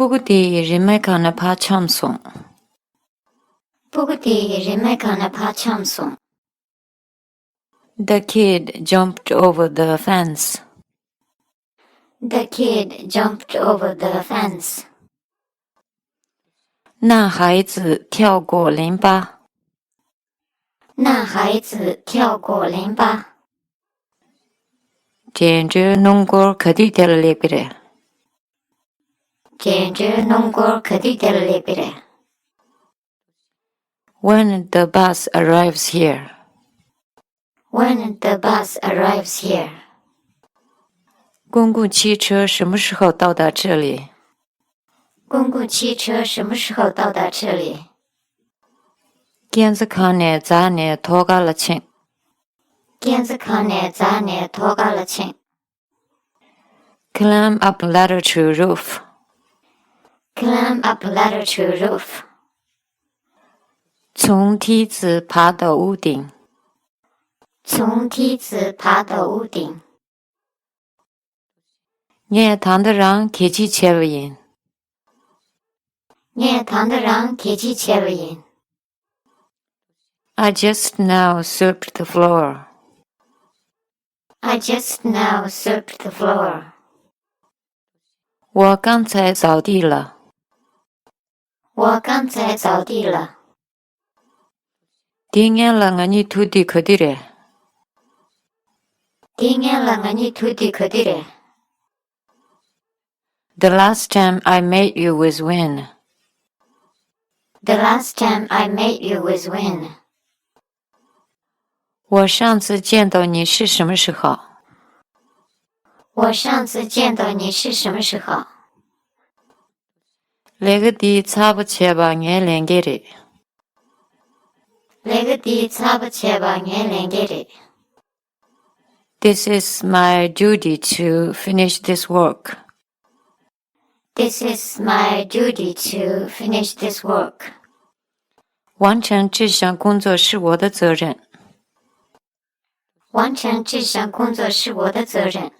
Bugdi rimekana pachamsong. Bugdi rimekana pachamsong. The kid jumped over the fence. The kid jumped over the fence. 那孩子跳过篱笆。那孩子跳过篱笆。简直弄过可地掉了里边。简直弄过可地掉了里边。When the bus arrives here. When the bus arrives here. 公共汽车什么时候到达这里？公共汽车什么时候到达这里？ 겐즈칸에 자네 토갈라칭. 겐즈칸에 자네 토갈라칭. Climb up ladder to roof. Climb up ladder to roof. 从梯子爬到屋顶。从梯子爬到屋顶。 예 단드랑 개지 채브인. 예 단드랑 개지 채브인. I just now swept the floor. I just now swept the floor. 我刚才扫地了。我刚才扫地了。 딩엘랑 아니 투디 그디래. 딩엘랑 아니 투디 그디래. The last time I met you was when. The last time I met you was when. 我上次见到你是什么时候？我上次见到你是什么时候？ 레그디 차부체방에 랭게리. 레그디 차부체방에 랭게리. This is my duty to finish this work. This is my duty to finish this work. 完成这项工作是我的责任。完成这项工作是我的责任。